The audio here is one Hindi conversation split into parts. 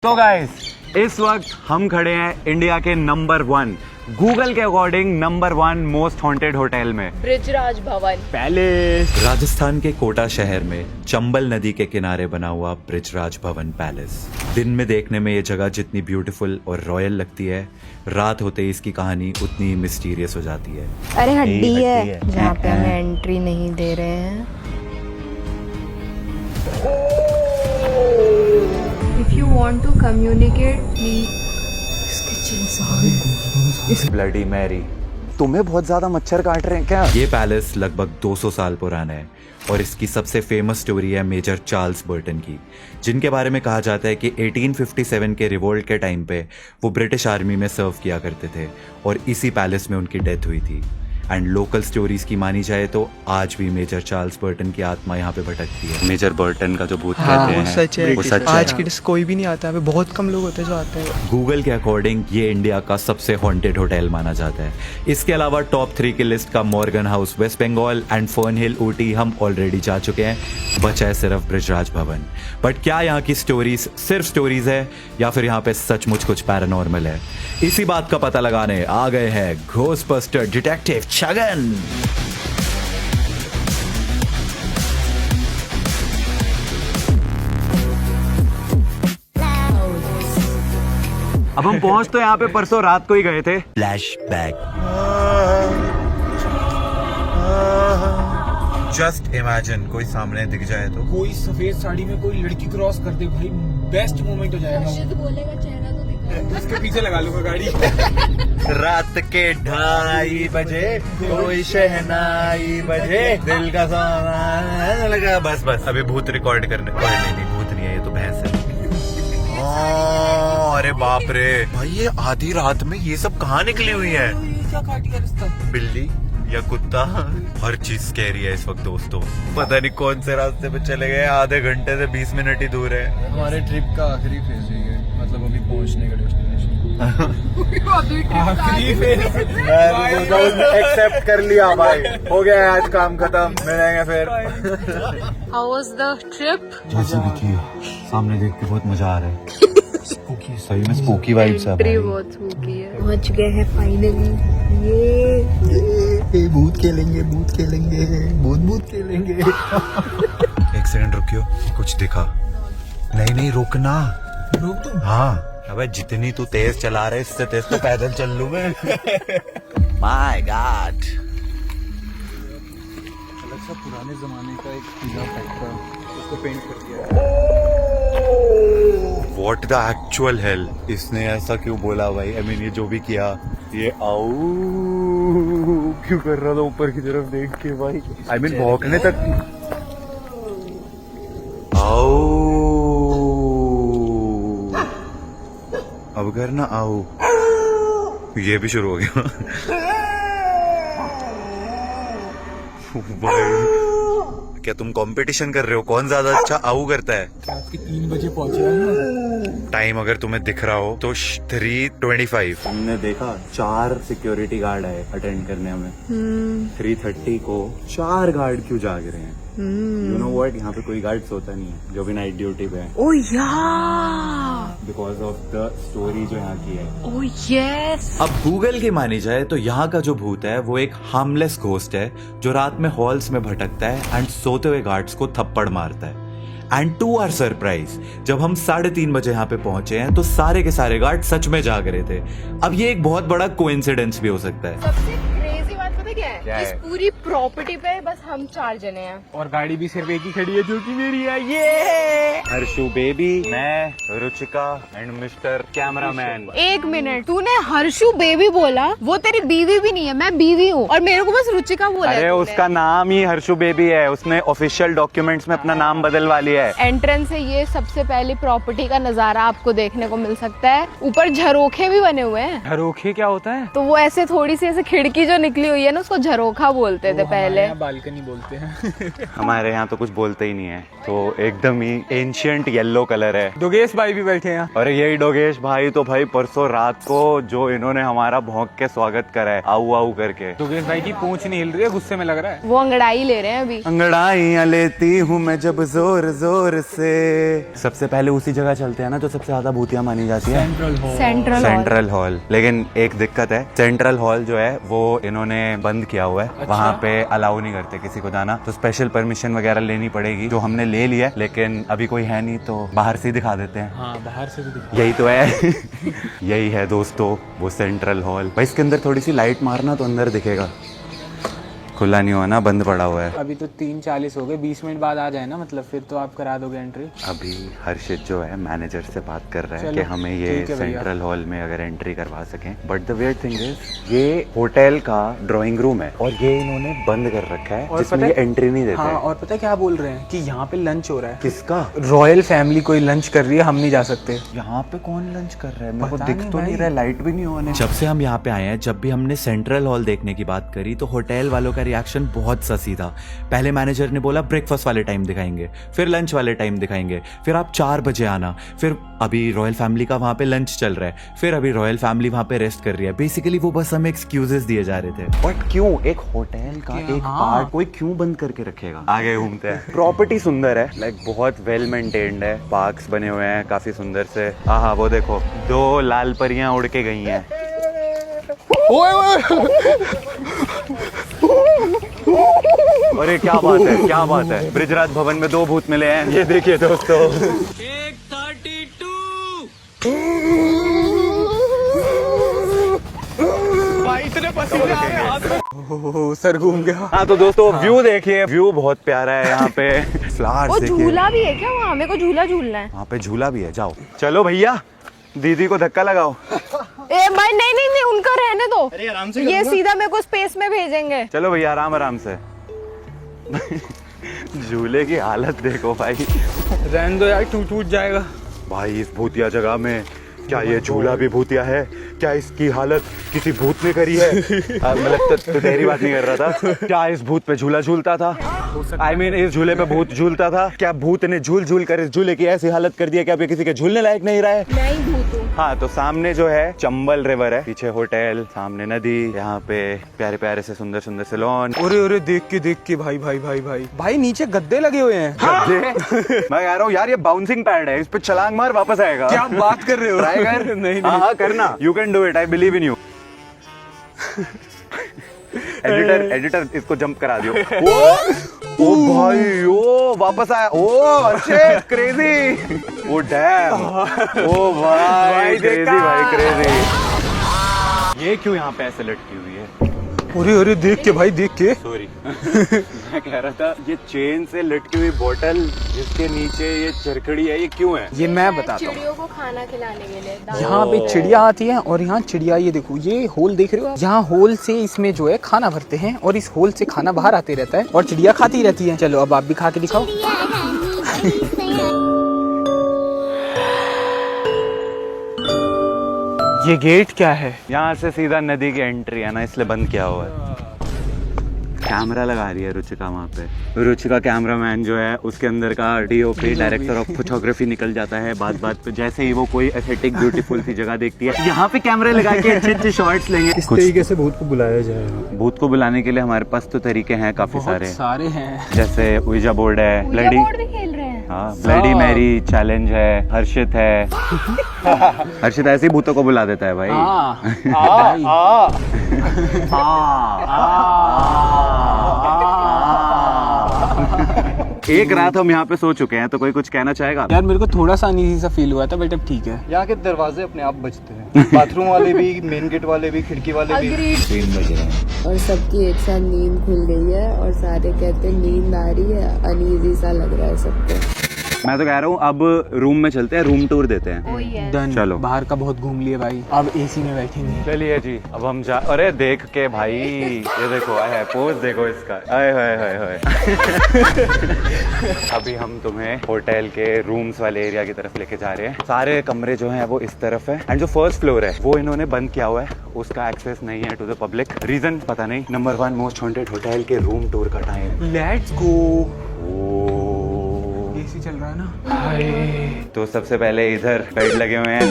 तो गाइस, इस वक्त हम खड़े हैं इंडिया के नंबर 1 गूगल के according number 1 most haunted hotel में, ब्रिजराज भवन पैलेस। राजस्थान के कोटा शहर में चंबल नदी के किनारे बना हुआ ब्रिजराज भवन पैलेस। दिन में देखने में ये जगह जितनी ब्यूटीफुल और रॉयल लगती है, रात होते ही इसकी कहानी उतनी ही मिस्टीरियस हो जाती है। अरे हड्डी है जहाँ पे हमें एंट्री नहीं दे रहे हैं। If you want to communicate, please. Bloody Mary, तुम्हें बहुत ज्यादा मच्छर काट रहे हैं क्या? ये पैलेस लगभग 200 साल पुराना है और इसकी सबसे फेमस स्टोरी है मेजर चार्ल्स बर्टन की, जिनके बारे में कहा जाता है कि 1857 के रिवोल्ट के टाइम पे वो ब्रिटिश आर्मी में सर्व किया करते थे और इसी पैलेस में उनकी डेथ हुई थी। एंड लोकल स्टोरीज की मानी जाए तो आज भी मेजर चार्ल्स बर्टन की आत्मा यहाँ पे भटकती है। मेजर बर्टन का जो भूत कहते हैं वो सच है। वो सच आज है। की कोई भी नहीं आता है, बहुत कम लोग होते हैं जो आते हैं। गूगल के अकॉर्डिंग ये इंडिया का सबसे हॉन्टेड होटल माना जाता है। इसके अलावा टॉप 3 की लिस्ट का Morgan house West Bengal and Fern Hill Ooty हम ऑलरेडी जा चुके हैं, बचा है सिर्फ ब्रिजराज भवन। बट क्या यहाँ की स्टोरीज सिर्फ स्टोरीज है या फिर यहाँ पे सचमुच कुछ पैरानॉर्मल है? इसी बात का पता लगाने आ गए हैं घोस्टबस्टर डिटेक्टिव छगन। अब हम पहुंच तो यहाँ पे परसों रात को ही गए थे। फ्लैशबैक। जस्ट इमेजिन कोई सामने दिख जाए तो। कोई सफेद साड़ी में कोई लड़की क्रॉस कर दे, भाई बेस्ट मोमेंट हो जाएगा। बोलेगा चेहरा तो दिखा। उसके पीछे लगा लूंगा गाड़ी। रात के 2:30 बजे कोई शहनाई बजे, दिल का सोना लगा। बस अभी भूत रिकॉर्ड करने। नहीं भूत नहीं है, ये तो भैंस है। अरे बाप रे भाई, ये आधी रात में ये सब कहाँ निकली हुई है? क्या काट गया रास्ता? बिल्ली या कुत्ता, हर चीज स्कैरी है इस वक्त दोस्तों। पता नहीं कौन से रास्ते पे चले गए, आधे घंटे से 20 मिनट ही दूर है। हमारे ट्रिप का आखिरी फेज है ये, मतलब अभी पहुंचने का डेस्टिनेशन। आखिरी फेज एक्सेप्ट कर लिया भाई, हो गया आज काम खत्म, मिलेंगे फिर। How was the trip? जैसे भी थी, सामने देख के बहुत मजा आ रहा है। सही में स्पूकी वाइब्स है भाई। बहुत स्पूकी है। पहुंच गए हैं फाइनली। ये भूत खेलेंगे, भूत खेलेंगे, भूत खेलेंगे। एक सेकंड रुकियो, कुछ दिखा। नहीं रुकना, रोक दो। हाँ अबे जितनी तू तेज चला रहे इससे तेज तो पैदल चल लूं मैं। माय गॉड, अच्छा पुराने जमाने का एक किला फैक्ट्रा, उसको पेंट कर दिया। व्हाट द एक्चुअल हेल, इसने ऐसा क्यों बोला भाई? आई मीन ये जो भी किया, ये आऊ क्यों कर रहा था ऊपर की तरफ देख के भाई? आई मीन भौंकने तक। आओ अब करना, आओ। ये भी शुरू हो गया। भाई क्या तुम कंपटीशन कर रहे हो, कौन ज्यादा अच्छा आऊ करता है? रात के 3 बजे पहुंचे हम। टाइम अगर तुम्हें दिख रहा हो तो 3:25। हमने देखा 4 सिक्योरिटी गार्ड आए अटेंड करने हमें। 3:30 को 4 गार्ड क्यों जाग रहे हैं? यू नो व्हाट, यहाँ पे कोई गार्ड सोता नहीं है जो भी नाइट ड्यूटी पे है। Oh yeah! Because of the story जो यहाँ की है। Oh yes! अब गूगल की मानी जाए तो यहाँ का जो भूत है वो एक हार्मलेस घोस्ट है जो रात में हॉल्स में भटकता है एंड सोते हुए गार्ड्स को थप्पड़ मारता है। एंड टू आवर सरप्राइज, जब हम 3:30 बजे यहाँ पे पहुंचे हैं तो सारे के सारे गार्ड सच में जाग रहे थे। अब ये एक बहुत बड़ा कोइंसिडेंस भी हो सकता है। सबसे क्रेजी बात पता क्या है? इस पूरी प्रॉपर्टी पे बस हम 4 जने हैं और गाड़ी भी सिर्फ एक ही खड़ी है जो कि मेरी है। ये हर्षु बेबी, मैं, Ruchika and mister cameraman. 1 minute, तूने हर्षु बेबी बोला, वो तेरी बीवी भी नहीं है, मैं बीवी हूँ और मेरे को बस रुचिका बोला। अरे उसका नाम ही हर्षु बेबी है, उसने ऑफिशियल डॉक्यूमेंट्स में अपना नाम बदलवा लिया है। एंट्रेंस से ये सबसे पहली प्रॉपर्टी का नजारा आपको देखने को मिल सकता है। ऊपर झरोखे भी बने हुए हैं। झरोखे क्या होता है? तो वो ऐसे थोड़ी सी ऐसे खिड़की जो निकली हुई है ना, उसको झरोखा बोलते थे पहले। बालकनी बोलते हैं। हमारे यहाँ तो कुछ बोलते ही नहीं है, तो एकदम ही एंशियंट येलो कलर है। दुगेश भाई भी बैठे हैं। और यही डोगेश भाई तो भाई परसों रात को जो इन्होंने हमारा भौंक के स्वागत करा है आऊ आऊ करके। दुगेश भाई की पूंछ नहीं हिल रही है, गुस्से में लग रहा है। वो अंगड़ाई ले रहे हैं अभी। अंगड़ाइयाँ लेती हूँ मैं जब जोर जोर से। सबसे पहले उसी जगह चलते हैं ना जो सबसे ज्यादा भूतिया मानी जाती है, सेंट्रल हॉल। लेकिन एक दिक्कत है, सेंट्रल हॉल जो है वो इन्होंने बंद किया हुआ है। अच्छा? वहाँ पे अलाउ नहीं करते किसी को जाना, तो स्पेशल परमिशन वगैरह लेनी पड़ेगी, जो हमने ले लिया है। लेकिन अभी कोई है नहीं तो बाहर से ही दिखा देते हैं। हाँ, बाहर से भी दिखा। यही तो है। यही है दोस्तों वो सेंट्रल हॉल। भाई इसके अंदर थोड़ी सी लाइट मारना तो अंदर दिखेगा। खुला नहीं हुआ ना, बंद पड़ा हुआ है। अभी तो 3:40 हो गए, 20 मिनट बाद आ जाए ना, मतलब फिर तो आप करा दोगे एंट्री। अभी हर्षित जो है मैनेजर से बात कर रहा है चलो, कि हमें ये ठीक है भैया। सेंट्रल हॉल में अगर एंट्री करवा सकें। But the weird thing is ये होटल का ड्राइंग रूम है और ये इन्होंने बंद कर रखा है, और जिसमें पता ये है- एंट्री नहीं देते। हाँ, और पता है क्या बोल रहे हैं कि यहाँ पे लंच हो रहा है। किसका? रॉयल फैमिली कोई लंच कर रही है, हम नहीं जा सकते। यहाँ पे कौन लंच कर रहा है? मेरे को पता दिख नहीं तो नहीं भाई। रहा है, लाइट भी नहीं ऑन है। जब से हम यहाँ पे आए हैं, जब भी हमने सेंट्रल हॉल देखने की बात करी तो होटल वालों का रिएक्शन बहुत ससी था। पहले मैनेजर ने बोला ब्रेकफास्ट वाले टाइम दिखाएंगे, फिर लंच वाले टाइम दिखाएंगे, फिर आप 4 बजे आना, फिर अभी रॉयल फैमिली का वहाँ पे लंच चल रहा है, फिर अभी रॉयल फैमिली वहाँ पे रेस्ट कर रही है। बेसिकली वो बस हमें एक्सक्यूजेस दिए जा रहे थे। बट क्यों एक होटल का एक पार्ट कोई क्यों बंद करके रखेगा? आगे घूमते हैं। प्रॉपर्टी सुंदर है, लाइक बहुत वेल मेंटेन्ड है, पार्क्स बने हुए हैं काफी सुंदर से। हाँ वो देखो 2 लाल परियां उड़ के गई हैं। अरे क्या बात है, क्या बात है। ब्रिजराज भवन में 2 भूत मिले हैं, ये देखिए दोस्तों। ओह, सर घूम गया। हाँ तो दोस्तों व्यू देखिए, व्यू बहुत प्यारा है यहाँ पे। फ्लावर्स वो देखिए। झूला भी है क्या वहाँ? मेरे को झूला झूलना है। वहाँ पे झूला भी है, जाओ। चलो भैया, दीदी को धक्का लगाओ। ए भाई नहीं नहीं नहीं, उनका रहने दो। अरे आराम से ये सीधा मेरे को स्पेस में भेजेंगे। चलो भैया आराम आराम से। झूले की हालत देखो भाई। रहने दो यार, टूट जाएगा। भाई इस भूतिया जगह में क्या ये झूला भी भूतिया है? क्या इसकी हालत किसी भूत ने करी है? मतलब तो तेरी बात नहीं कर रहा था। क्या इस भूत पे झूला झूलता था? I mean, इस झूले पे भूत झूलता था? क्या भूत ने झूल झूल कर इस झूले की ऐसी हालत कर दी है कि अब ये किसी के झूलने लायक नहीं रहा है? मैं ही भूत हूँ। हाँ तो सामने जो है चंबल रिवर है, पीछे होटल, सामने नदी, यहाँ पे प्यारे प्यारे से सुंदर सुंदर से लॉन। अरे देख के भाई भाई भाई भाई भाई नीचे गद्दे लगे हुए हैं। मैं कह रहा हूँ यार ये बाउंसिंग पैड है, इस पे छलांग मार वापस आएगा। क्या बात कर रहे हो? ट्राई कर। नहीं हाँ हाँ करना, you can do it, I believe in you. Editor इसको जंप करा दियो। ओ भाई, ओ वापस आया। Oh shit, crazy. Oh damn. ओ भाई क्रेजी, भाई क्रेजी। ये क्यों यहाँ पे ऐसे लटकी हुई है? अरे देख के भाई, देख के। सॉरी। मैं कह रहा था ये चेन से लटकी हुई बोतल जिसके नीचे ये चरखड़ी है, ये क्यों है? ये मैं बताता हूँ। चिड़ियों को खाना खिलाने के लिए। यहाँ पे चिड़िया आती है और यहाँ चिड़िया, ये देखो ये होल देख रहे हो, यहाँ होल से इसमें जो है खाना भरते हैं और इस होल से खाना बाहर आते रहता है और चिड़िया खाती रहती है। चलो अब आप भी खा के दिखाओ। ये गेट क्या है? यहाँ से सीधा नदी की एंट्री है ना, इसलिए बंद किया हुआ है। कैमरा लगा रही है रुचिका वहाँ पे। रुचिका कैमरामैन जो है उसके अंदर का डीओपी, डायरेक्टर ऑफ फोटोग्राफी निकल जाता है बात बात पे। जैसे ही वो कोई एस्थेटिक ब्यूटीफुल सी जगह देखती है, यहाँ पे कैमरे लगा के अच्छे अच्छे शॉट्स लेंगे। इस तरीके से भूत को बुलाया जाए। भूत को बुलाने के लिए हमारे पास तो तरीके हैं काफी सारे हैं। जैसे उइजा बोर्ड है, ब्लडी, बोर्ड भी खेल रहे हैं। हाँ ब्लडी मैरी चैलेंज है, हर्षित है। हर्षित ऐसे ही भूतों को बुला देता है भाई। एक रात हम यहाँ पे सो चुके हैं, तो कोई कुछ कहना चाहेगा? यार मेरे को थोड़ा सा अनईजी सा फील हुआ था, बट अब ठीक है। यहाँ के दरवाजे अपने आप बजते हैं। बाथरूम वाले भी, मेन गेट वाले भी, खिड़की वाले भी। 3 बज रहे हैं और सबकी एक साथ नींद खुल गई है और सारे कहते हैं नींद आ रही है, अनईजी सा लग रहा है सबको। मैं तो कह रहा हूँ अब रूम में चलते हैं, रूम टूर देते हैं। डन। चलो। बाहर का बहुत घूम लिए भाई, अब एसी में बैठेंगे। चलिए जी, अब हम जा। अरे देख के भाई, ये देखो है पोज देखो इसका, आए हाय हाय हाय। अभी हम तुम्हें होटल के रूम्स वाले एरिया की तरफ लेके जा रहे हैं। सारे कमरे जो हैं वो इस तरफ है, एंड जो फर्स्ट फ्लोर है वो इन्होंने बंद किया हुआ है, उसका एक्सेस नहीं है टू द पब्लिक। रीजन पता नहीं। नंबर 1 मोस्ट वांटेड होटल के रूम टूर का टाइम। Let's go. एसी चल रहा है ना। तो सबसे पहले इधर बेड लगे हुए हैं।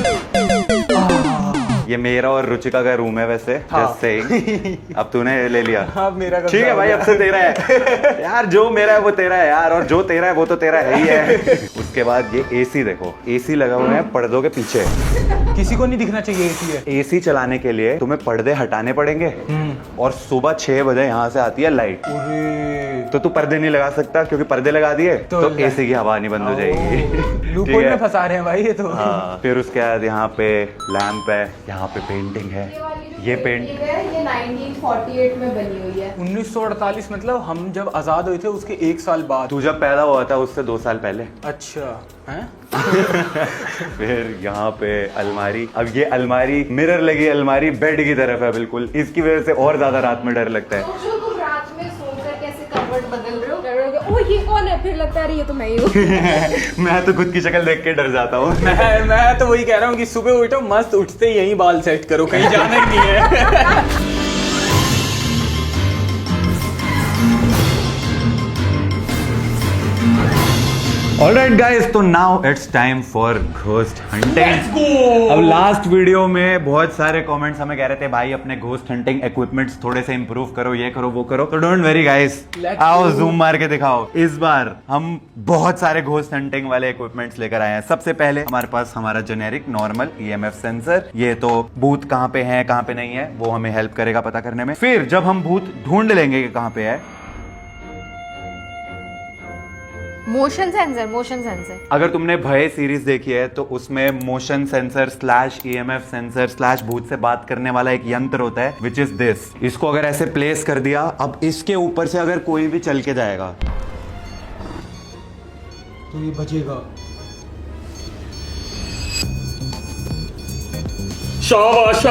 ये मेरा और रुचिका का रूम है वैसे। Just saying. अब तूने ले लिया। अब मेरा ठीक है भाई, अब से तेरा है यार। जो मेरा है वो तेरा है यार, और जो तेरा है वो तो तेरा है ही है। उसके बाद ये एसी देखो, एसी लगा हुआ है पर्दों के पीछे। किसी को नहीं दिखना चाहिए एसी है। एसी चलाने के लिए तुम्हें पर्दे हटाने पड़ेंगे, और सुबह 6 बजे यहाँ से आती है लाइट। तो तू पर्दे नहीं लगा सकता, क्योंकि पर्दे लगा दिए तो एसी की हवा नहीं बंद हो जाएगी। लूपहोल में फंसा रहे हैं भाई ये तो। हाँ, फिर उसके बाद यहाँ पे लैंप है, यहाँ पे पेंटिंग है। ये पेंट ये 1948 में बनी हुई है। 1948 मतलब हम जब आजाद हुए थे उसके 1 साल बाद। तू जब पैदा हुआ था उससे 2 साल पहले। अच्छा हैं? फिर यहाँ पे अलमारी। अब ये अलमारी मिरर लगी अलमारी बेड की तरफ है बिल्कुल, इसकी वजह से और ज्यादा रात में डर लगता है। सोचो तुम रात में सोकर कैसे कवर्ट बदल रहे हो, ओ ये कौन है, फिर लगता है ये तो मैं ही हूँ। मैं तो खुद की शक्ल देख के डर जाता हूँ। मैं तो वही कह रहा हूँ कि सुबह उठो मस्त, उठते ही यही बाल सेट करो, कहीं जाना ही नहीं है। Alright guys, तो now it's time for ghost hunting. अब लास्ट वीडियो में बहुत सारे कमेंट्स हमें कह रहे थे भाई अपने घोस्ट हंटिंग इक्विपमेंट्स थोड़े से इंप्रूव करो, ये करो वो करो। तो डोंट वेरी गाइस, आओ जूम मार के दिखाओ। इस बार हम बहुत सारे घोस्ट हंटिंग वाले इक्विपमेंट्स लेकर आए हैं। सबसे पहले हमारे पास हमारा जेनेरिक नॉर्मल EMF सेंसर। ये तो भूत कहाँ पे है कहाँ पे नहीं है वो हमें हेल्प करेगा पता करने में। फिर जब हम भूत ढूंढ लेंगे कि कहाँ पे है, मोशन सेंसर। अगर तुमने भय सीरीज देखी है तो उसमें मोशन सेंसर / EMF सेंसर / भूत से बात करने वाला एक यंत्र होता है, विच इज दिस। इसको अगर ऐसे प्लेस कर दिया, अब इसके ऊपर से अगर कोई भी चल के जाएगा तो ये बचेगा। शाबाश।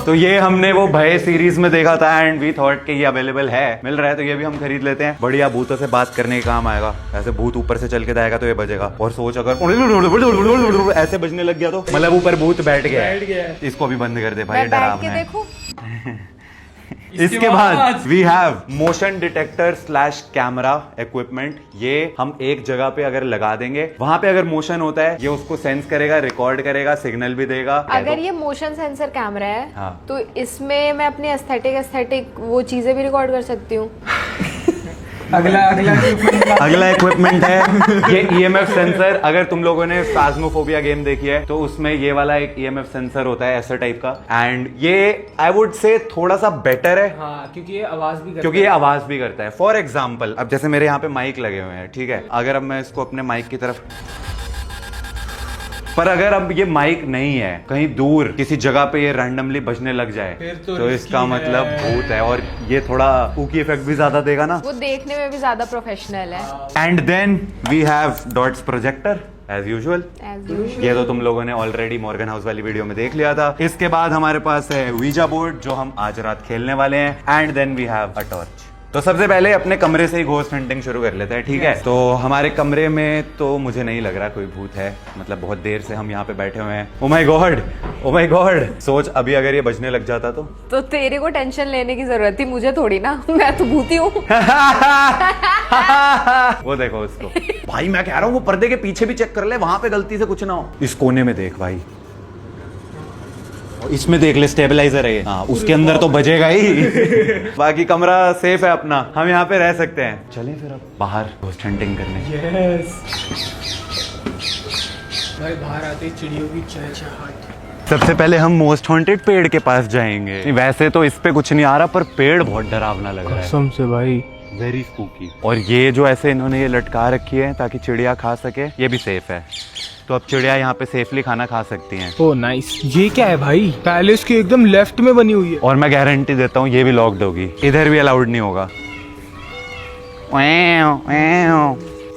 तो ये हमने वो भय सीरीज में देखा था, एंड वी थॉट कि ये अवेलेबल है, मिल रहा है तो ये भी हम खरीद लेते हैं। बढ़िया, भूतों से बात करने के काम आएगा। ऐसे भूत ऊपर से चल के जाएगा तो ये बजेगा। और सोच अगर ऐसे बजने लग गया तो मतलब ऊपर भूत बैठ गया। इसको भी बंद कर दे भाई, डरावना है। देखो इसके बाद we have motion detector / camera equipment. ये हम एक जगह पे अगर लगा देंगे, वहां पे अगर मोशन होता है ये उसको सेंस करेगा, रिकॉर्ड करेगा, सिग्नल भी देगा। अगर ये मोशन सेंसर कैमरा है हाँ। तो इसमें मैं अपने एस्थेटिक वो चीजें भी रिकॉर्ड कर सकती हूँ। अगला इक्विपमेंट है ये EMF सेंसर। अगर तुम लोगों ने फास्मोफोबिया गेम देखी है तो उसमें ये वाला एक EMF सेंसर होता है ऐसा टाइप का, एंड ये आई वुड से थोड़ा सा बेटर है। हाँ, क्योंकि ये आवाज भी करता है। फॉर एग्जाम्पल, अब जैसे मेरे यहाँ पे माइक लगे हुए हैं, ठीक है, अगर अब मैं इसको अपने माइक की तरफ, पर अगर अब ये माइक नहीं है, कहीं दूर किसी जगह पे ये रैंडमली बजने लग जाए तो इसका मतलब भूत है, और ये थोड़ा ऊकी इफेक्ट भी ज्यादा देगा ना, वो देखने में भी ज्यादा प्रोफेशनल है। And then we have dots projector as usual. ये तो तुम लोगों ने ऑलरेडी मॉर्गन हाउस वाली वीडियो में देख लिया था। इसके बाद हमारे पास है वीजा बोर्ड जो हम आज रात खेलने वाले हैं, and then we have a torch. तो सबसे पहले अपने कमरे से ही घोस्ट हंटिंग शुरू कर लेते हैं, ठीक है। तो हमारे कमरे में तो मुझे नहीं लग रहा कोई भूत है, मतलब बहुत देर से हम यहाँ पे बैठे हुए हैं। Oh my God, oh my God. सोच अभी अगर ये बजने लग जाता तो तेरे को टेंशन लेने की जरूरत थी, मुझे थोड़ी ना, मैं तो भूती हूँ। वो देखो उसको भाई, मैं कह रहा हूँ वो पर्दे के पीछे भी चेक कर ले, वहां पे गलती से कुछ ना हो। इस कोने में देख भाई, इसमें देख ले, स्टेबलाइजर है ये। हाँ, उसके अंदर तो बजेगा ही। बाकी कमरा सेफ है अपना, हम यहाँ पे रह सकते हैं। चलें फिर अब बाहर घोस्ट हंटिंग करने। भाई बाहर आते चिड़ियों की चहचहाहट। सबसे पहले हम मोस्ट हॉन्टेड पेड़ के पास जाएंगे। वैसे तो इस पे कुछ नहीं आ रहा, पर पेड़ बहुत डरावना लग रहा है कसम से भाई, वेरी स्पूकी। और ये जो ऐसे इन्होंने ये लटका रखी है ताकि चिड़िया खा सके, ये भी सेफ है। तो अब चिड़िया यहाँ पे सेफली खाना खा सकती हैं। Oh nice. ये क्या है भाई? पैलेस के एकदम लेफ्ट में बनी हुई है, और मैं गारंटी देता हूँ ये भी लॉक्ड होगी, इधर भी अलाउड नहीं होगा।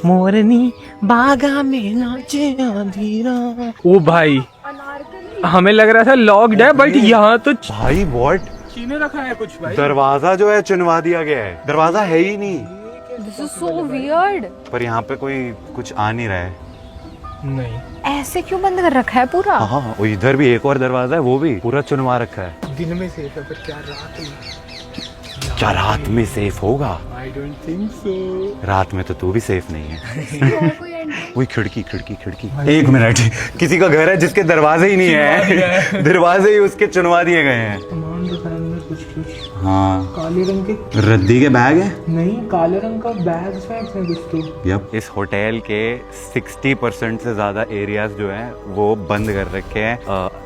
मोरनी बागा में नाचे आंधिरा। ओ भाई हमें लग रहा था लॉक्ड है, बट यहाँ तो भाई व्हाट, चीने रखा है कुछ भाई। दरवाजा जो है चुनवा दिया गया है, दरवाजा है ही नहीं। This is so weird. पर यहाँ पे कोई कुछ आ नहीं रहा है। नहीं, ऐसे क्यों बंद कर रखा है पूरा? हाँ वो इधर भी एक और दरवाजा है, वो भी पूरा चुनवा रखा है। दिन में सेफ है, पर क्या रात में? क्या रात में सेफ होगा? I don't think so. रात में तो तू भी सेफ नहीं है। वही खिड़की खिड़की खिड़की। एक मिनट, किसी का घर है जिसके दरवाजे ही नहीं है, दरवाजे ही उसके चुनवा दिए गए हैं। सामान दिखाया अंदर कुछ कुछ। हाँ, काले रंग के, रद्दी के बैग है। नहीं काले रंग का बैग्स हैं कुछ तो। यप, इस होटल के 60% से ज्यादा एरियाज जो हैं वो बंद कर रखे हैं,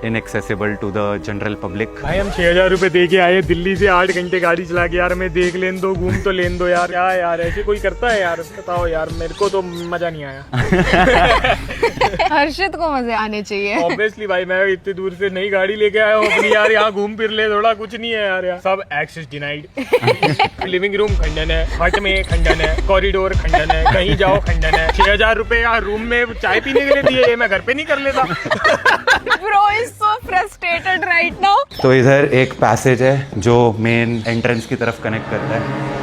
inaccessible to the general public. भाई हम 6,000 रुपए दे के आए दिल्ली से, 8 घंटे गाड़ी चला के, यार हमें देख लेन दो, घूम तो लेन दो यार। क्या यार ऐसे कोई करता है यार? बताओ यार, मेरे को तो मजा नहीं आया। हर्षित को मजे आने चाहिए। ऑब्वियसली भाई, मैं इतनी दूर से नई गाड़ी लेके आया हूँ अपनी यार, यहाँ घूम फिर ले थोड़ा, कुछ नहीं है यार यहाँ। सब एक्सेस डिनाइड। लिविंग रूम खंडन है, हट में खंडन है, कॉरिडोर खंडन है, कहीं जाओ खंडन है। 6,000 रुपए यार रूम में चाय पीने के लिए दिए, मैं घर पे नहीं कर लेता। Bro is so frustrated right now. तो इधर एक पैसेज है जो मेन एंट्रेंस की तरफ कनेक्ट करता है।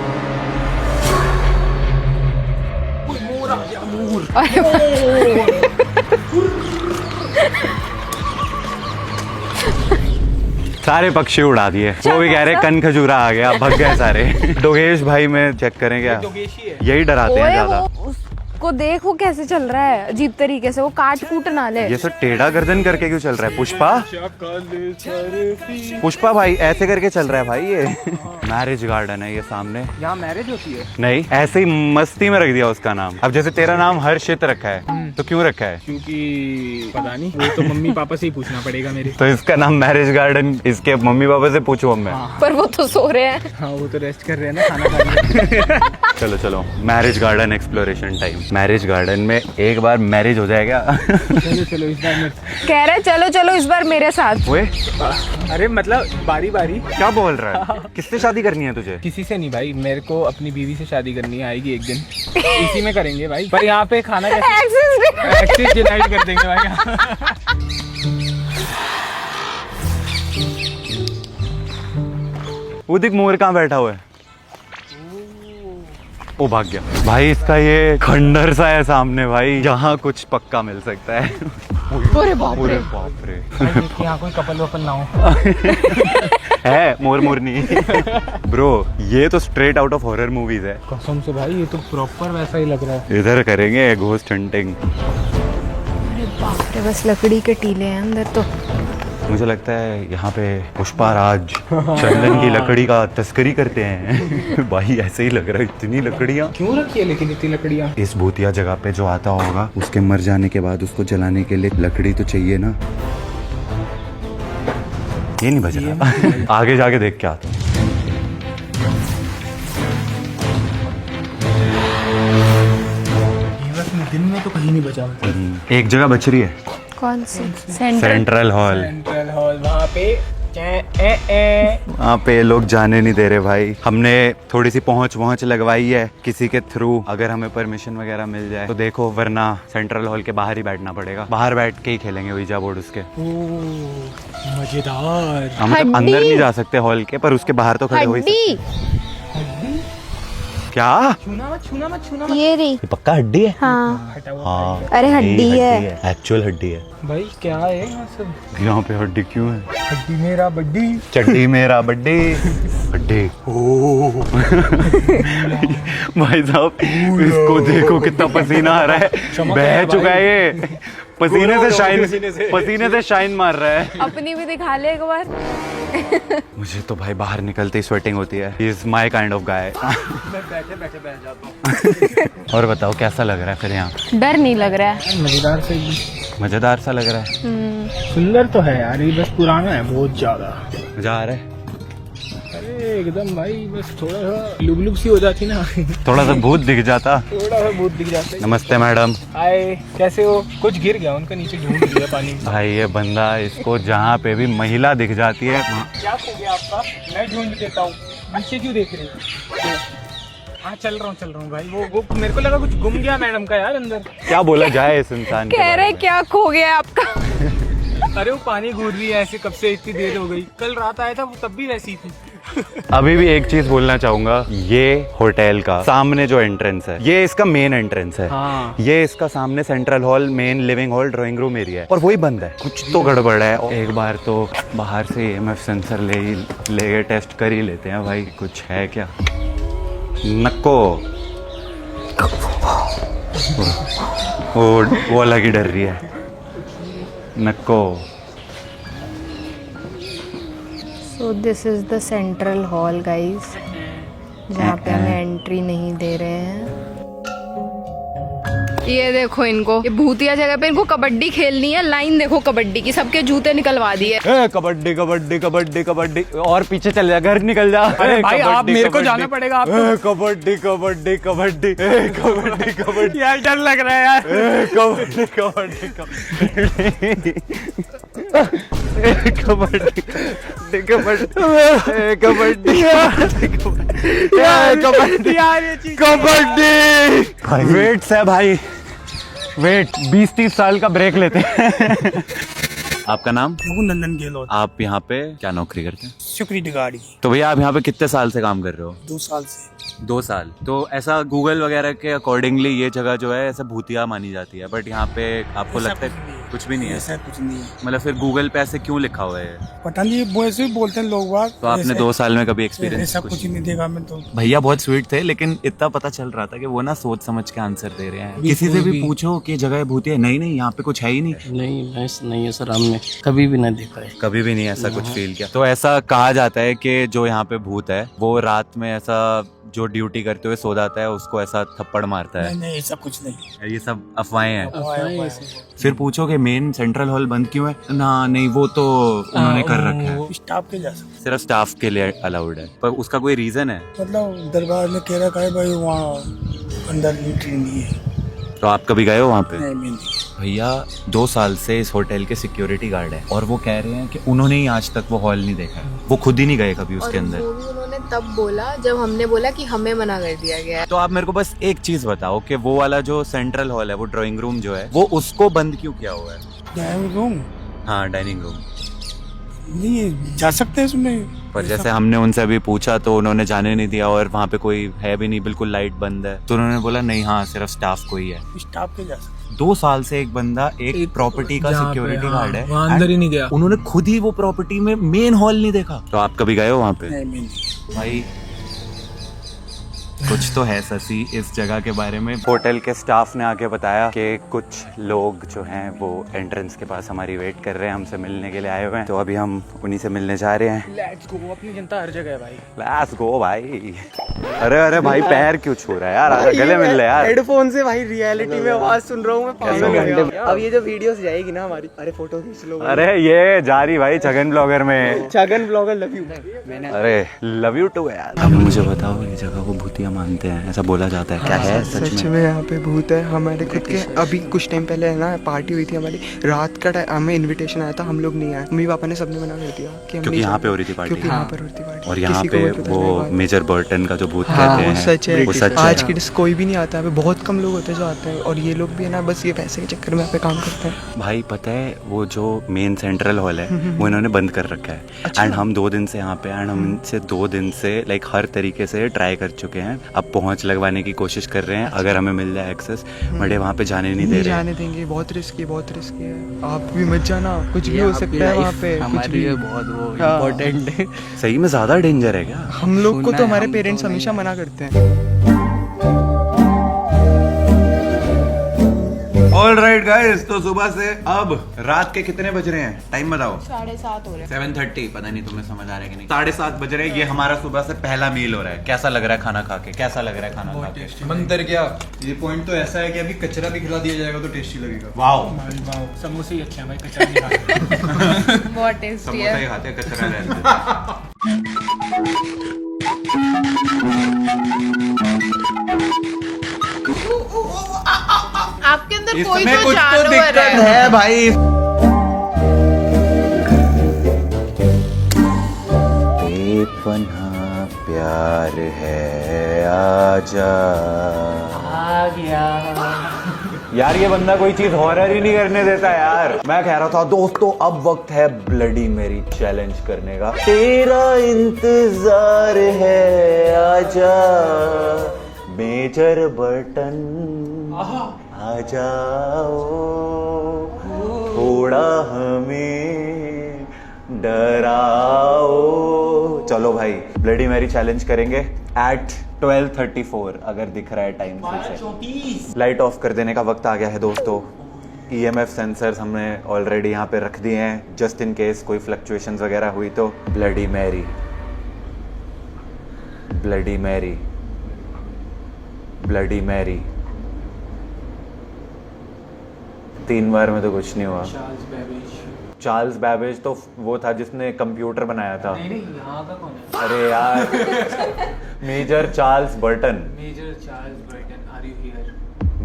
सारे पक्षी उड़ा दिए, वो भी कह रहे कन खजूरा आ गया, भग गए सारे। डोगेश भाई में चेक करें क्या, यही डराते हैं ज्यादा। उसको देख वो कैसे चल रहा है अजीब तरीके से, वो काट कूट ना ले। ये सब टेढ़ा गर्दन करके क्यों चल रहा है? पुष्पा, पुष्पा भाई ऐसे करके चल रहा है भाई ये। मैरिज गार्डन है ये सामने। यहाँ मैरिज होती है? नहीं, ऐसे ही मस्ती में रख दिया उसका नाम। अब जैसे तेरा नाम हर्षित रखा है, तो क्यों रखा है? क्योंकि पता नहीं, वो तो मम्मी पापा से ही पूछना पड़ेगा मेरे। तो इसका नाम मैरिज गार्डन इसके मम्मी पापा से पूछूं अब मैं? पर वो तो सो रहे हैं। हाँ वो तो रेस्ट कर रहे हैं ना, खाना खा रहे हैं। चलो चलो, marriage garden exploration time. Marriage garden में एक बार मैरिज हो जाएगा। चलो चलो इस बार कह रहे चलो चलो इस बार मेरे साथ। ओए, अरे मतलब बारी बारी। क्या बोल रहा है? किससे शादी करनी है तुझे? किसी से नहीं भाई, मेरे को अपनी बीवी से शादी करनी है, आएगी एक दिन, इसी में करेंगे भाई। पर यहाँ पे खाना एक्सेस डिनाइड कर देंगे भाई। वो देख मोर कहाँ बैठा हुआ है। वो भाग गया भाई। इसका ये खंडर सा है सामने भाई, यहाँ कुछ पक्का मिल सकता है। अरे बाप रे। बाप रे। यहाँ कोई कपल वपल ना हो। है मोर मोरनी। ब्रो ये तो straight out of horror movies है कसम से भाई, ये तो प्रॉपर वैसा ही लग रहा है। इधर करेंगे घोस्ट हंटिंग। अरे बाप रे, बस लकड़ी के टीले हैं अंदर तो। मुझे लगता है यहाँ पे पुष्पा राज चंदन की लकड़ी का तस्करी करते हैं। भाई ऐसे ही लग रहा है, इतनी लकड़ियाँ क्यों रखी है लेकिन इतनी लकड़ियाँ? इस भूतिया जगह पे जो आता होगा उसके मर जाने के बाद उसको जलाने के लिए लकड़ी तो चाहिए ना। ये नहीं बज रहा। आगे जाके देख के आता हूँ। दिन में तो कहीं नहीं बचा। एक जगह बच रही है। कौन सी? Central hall. सेंट्रल हॉल, वहाँ पे वहाँ पे लोग जाने नहीं दे रहे भाई। हमने थोड़ी सी पहुँच लगवाई है किसी के थ्रू, अगर हमें परमिशन वगैरह मिल जाए तो देखो, वरना सेंट्रल हॉल के बाहर ही बैठना पड़ेगा। बाहर बैठ के ही खेलेंगे वीजा बोर्ड उसके। मजेदार। हम मतलब अंदर नहीं जा सकते हॉल के, पर उसके बाहर तो खड़े हो ही सकते। हड्डी। क्या? छूना मत, छूना मत, छूना मत। ये रही। ये पक्का हड्डी है? हाँ। हाँ अरे हड्डी है। एक्चुअल हड्डी है भाई क्या है यहाँ सब? यहाँ पे हड्डी क्यों है? हड्डी मेरा बड्डी, चड्डी मेरा बड्डी। हड्डी। भाई साहब इसको देखो कितना पसीना आ रहा है, बह चुका है ये। पसीने से शाइन मार रहा है। अपनी भी दिखा ले एक बार। मुझे तो भाई बाहर निकलते ही स्वेटिंग होती है। He is my kind of guy। बैठे बैठे बैठ जाता हूँ। और बताओ कैसा लग रहा है फिर यहाँ? डर नहीं लग रहा है। मजेदार से मजेदार सा लग रहा है। सुंदर तो है यार, ये बस पुराना है बहुत ज्यादा। मजा आ रहा है। अरे एकदम भाई, बस थोड़ा सा लुक सी हो जाती ना। थोड़ा सा भूत दिख जाता। थोड़ा सा भूत दिख जाता है। नमस्ते मैडम। हाय, कैसे हो? कुछ गिर गया उनका, नीचे ढूंढ लिया पानी। भाई ये बंदा, इसको जहाँ पे भी महिला दिख जाती है क्या हो गया आपका? मैं ढूंढ देता हूँ। नीचे क्यों देख रहे हो? हाँ चल रहा हूँ भाई। वो मेरे को लगा कुछ गुम गया मैडम का यार अंदर। क्या बोला जाए इस इंसान के कह बारे रहे में? क्या खो गया आपका? अरे वो पानी घूर रही है ऐसे, कब से इतनी देर हो गई। कल रात आया था वो तब भी वैसी थी। अभी भी एक चीज बोलना चाहूंगा, ये होटल का सामने जो एंट्रेंस है ये इसका मेन एंट्रेंस है। हाँ। ये इसका सामने central hall, main living hall, drawing room area है और वही बंद है। कुछ तो गड़बड़ है। एक बार तो बाहर से EMF सेंसर ले टेस्ट कर ही लेते हैं भाई, कुछ है क्या। नको वो अलग ही डर रही है। नको। So this is the central hall guys, जहाँ पे हमें एंट्री नहीं दे रहे हैं। ये देखो इनको, ये भूतिया जगह पे इनको कबड्डी खेलनी है। लाइन देखो कबड्डी की, सबके जूते निकलवा दिए। कबड्डी कबड्डी कबड्डी कबड्डी और पीछे चल जा, घर निकल जा। अरे भाई आप मेरे को जाना पड़ेगा आपको। कबड्डी कबड्डी कबड्डी कबड्डी कबड्डी यार डर लग रहा है यार। कबड्डी कबड्डी कबड्डी कबड्डी कबड्डी कबड्डी यार ये चीज कबड्डी। वेट्स है भाई, वेट 20-30 साल का ब्रेक लेते हैं। आपका नाम? नंदन गहलोत, आप यहाँ पे क्या नौकरी करते हैं? सिक्योरिटी गार्ड की। तो भैया आप यहाँ पे कितने साल से काम कर रहे हो? 2 साल से। 2 साल। तो ऐसा गूगल वगैरह के अकॉर्डिंगली ये जगह जो है ऐसा भूतिया मानी जाती है, बट यहाँ पे आपको ऐसा लगता कुछ नहीं है है। कुछ भी नहीं है? ऐसा कुछ नहीं है, मतलब फिर गूगल पे ऐसे क्यों लिखा हुआ है? पता नहीं, वो ऐसे ही बोलते हैं लोग बाग। तो आपने 2 साल में कभी एक्सपीरियंस? ऐसा कुछ नहीं देखा मैं तो। भैया बहुत स्वीट थे, लेकिन इतना पता चल रहा था कि वो ना सोच समझ के आंसर दे रहे हैं। किसी से भी पूछो कि जगह भूतिया, नहीं नहीं यहाँ पे कुछ है ही नहीं। नहीं है सर, हमने कभी भी नहीं देखा है। कभी भी नहीं ऐसा कुछ फील किया। तो ऐसा कहा जाता है कि जो यहाँ पे भूत है वो रात में ऐसा जो ड्यूटी करते हुए सो जाता है उसको ऐसा थप्पड़ मारता है। नहीं ऐसा कुछ नहीं। ये सब अफवाहें हैं। अफवाहें। फिर पूछो कि मेन सेंट्रल हॉल बंद क्यों है ना, नहीं वो तो उन्होंने कर रखा है, स्टाफ के जा सकते, सिर्फ स्टाफ के लिए अलाउड है। पर उसका कोई रीजन है? मतलब दरबार में कह रखा है भाई वहाँ अंदर एंट्री नहीं है। तो आप कभी गए हो वहाँ पे? नहीं, मैं नहीं। भैया 2 साल से इस होटल के सिक्योरिटी गार्ड है और वो कह रहे हैं कि उन्होंने ही आज तक वो हॉल नहीं देखा है। वो खुद ही नहीं गए कभी उसके अंदर। वो भी उन्होंने तब बोला जब हमने बोला कि हमें मना कर दिया गया है। तो आप मेरे को बस एक चीज बताओ कि वो वाला जो सेंट्रल हॉल है, वो ड्राइंग रूम जो है, वो उसको बंद क्यों किया हुआ है? डाइनिंग रूम हाँ डाइनिंग रूम। नहीं जा सकते हैं उसमें। पर जैसे हमने उनसे अभी पूछा तो उन्होंने जाने नहीं दिया और वहाँ पे कोई है भी नहीं, बिल्कुल लाइट बंद है। तो उन्होंने बोला नहीं, हाँ सिर्फ स्टाफ को ही है। स्टाफ के जा सकते। 2 साल से एक बंदा एक प्रॉपर्टी का सिक्योरिटी गार्ड है, वहाँ अंदर ही नहीं गया। उन्होंने खुद ही वो प्रॉपर्टी में मेन हॉल नहीं देखा। तो आप कभी गए हो वहाँ पे? नहीं, मैं नहीं। भाई कुछ तो है ससी इस जगह के बारे में। होटल के स्टाफ ने आके बताया कि कुछ लोग जो हैं वो एंट्रेंस के पास हमारी वेट कर रहे हैं, हमसे मिलने के लिए आए हुए हैं। तो अभी हम उन्हीं से मिलने जा रहे हैं। लेट्स गो, अपनी जनता हर जगह है भाई। लेट्स गो भाई। अरे अरे भाई पैर क्यों छू रहा है यार, आजा गले मिल ले यार। हेडफोन से भाई रियलिटी में आवाज सुन रहा हूँ मैं, कैसा पागल हो हो गया। अब ये जो वीडियोस जाएगी ना हमारी, अरे फोटो खींच लो। अरे ये जा रही भाई छगन ब्लॉगर में। Chhagan blogger love you. अरे लव यू टू यार। अब मुझे बताओ ये जगह वो भूतिया मानते हैं, ऐसा बोला जाता है, क्या है सच में यहाँ पे भूत है। हमारे खुद के अभी कुछ टाइम पहले है ना पार्टी हुई थी हमारी, रात का टाइम, हमें इनविटेशन आया था, हम लोग नहीं आए। मम्मी पापा ने सबने मना कर दिया कि हम क्योंकि नहीं यहाँ पे जाएंगे। हो रही थी पार्टी। क्योंकि यहाँ पर होती पार्टी और यहाँ किसी को पे मत बताना वो ये बात। मेजर बर्टन का जो भूत हाँ कहते वो हैं सच है। वो सच आज है। की डिस कोई भी नहीं आता है, बहुत कम लोग होते हैं जो आते हैं, और ये लोग भी है ना बस ये पैसे के चक्कर में यहाँ पे काम करते हैं। भाई पता है वो जो मेन सेंट्रल हॉल है वो इन्होंने बंद कर रखा है। एंड हम 2 दिन से यहाँ पे, एंड हम इनसे 2 दिन से लाइक हर तरीके से ट्राई कर चुके हैं। अब पहुंच लगवाने की कोशिश कर रहे हैं, अगर हमें मिल जाए एक्सेस, बट ये वहाँ पे जाने नहीं दे रहे। जाने देंगे, बहुत रिस्की है। आप भी मत जाना, कुछ भी हो सकता है वहाँ पे। हमारे लिए बहुत वो हाँ। इम्पोर्टेंट है। सही में ज्यादा डेंजर है क्या? हम लोग को सुना तो है, हमारे हम पेरेंट्स तो हमेशा नहीं। मना करते हैं। ऑल राइट गाइस, तो सुबह से अब रात के कितने बज रहे हैं, टाइम बताओ। 7:30 हो रहे हैं। 7:30, पता नहीं तुम्हें समझ आ रहा है कि नहीं। 7:30 बज रहे हैं। ये हमारा सुबह से पहला मील हो रहा है। कैसा लग रहा है खाना खा के? कैसा लग रहा है खाना खा के? मंतर क्या, ये पॉइंट तो ऐसा है कि अभी कचरा भी खिला दिया जाएगा तो टेस्टी लगेगा। वाओ, समोसे ही अच्छे हैं भाई, कचरा नहीं खाते। बहुत टेस्टी समोसा ही है। खाते हैं, कचरा रहने दो। आपके अंदर कोई इसमें तो कुछ तो जानवर दिक्कत है। है भाई। बेपनाह प्यार है आजा। आ गया। यार ये बंदा कोई चीज हॉरर ही नहीं करने देता यार। मैं कह रहा था दोस्तों अब वक्त है ब्लडी मेरी चैलेंज करने का। तेरा इंतजार है आजा मेजर बटन आ जाओ थोड़ा हमें डराओ। चलो भाई ब्लडी मेरी चैलेंज करेंगे एट 12:34 अगर दिख रहा है टाइम से। लाइट ऑफ कर देने का वक्त आ गया है दोस्तों। EMF सेंसर्स हमने ऑलरेडी यहाँ पे रख दिए हैं जस्ट इन केस कोई फ्लक्चुएशंस वगैरह हुई तो। Bloody Mary, bloody Mary, bloody Mary. 3 बार में तो कुछ नहीं हुआ। चार्ल्स बैबेज तो वो था जिसने कंप्यूटर बनाया था। नहीं यहाँ का कौन है? अरे यार major Charles Burton. Major Charles Burton, are you here?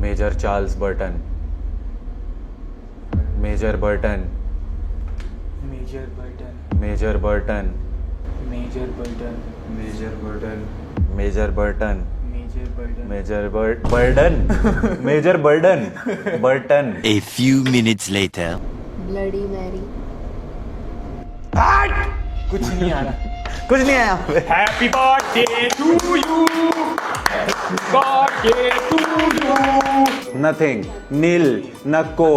Major Charles Burton, major Burton, major Burton, major Burton, major Burton, major Burton, major Burton, major Burton. Major Burton, major Burton, Burton. A few minutes later. Bloody Mary. कुछ नहीं आ रहा। कुछ नहीं आया। Happy birthday to you, birthday to you. Nothing, नील, नको,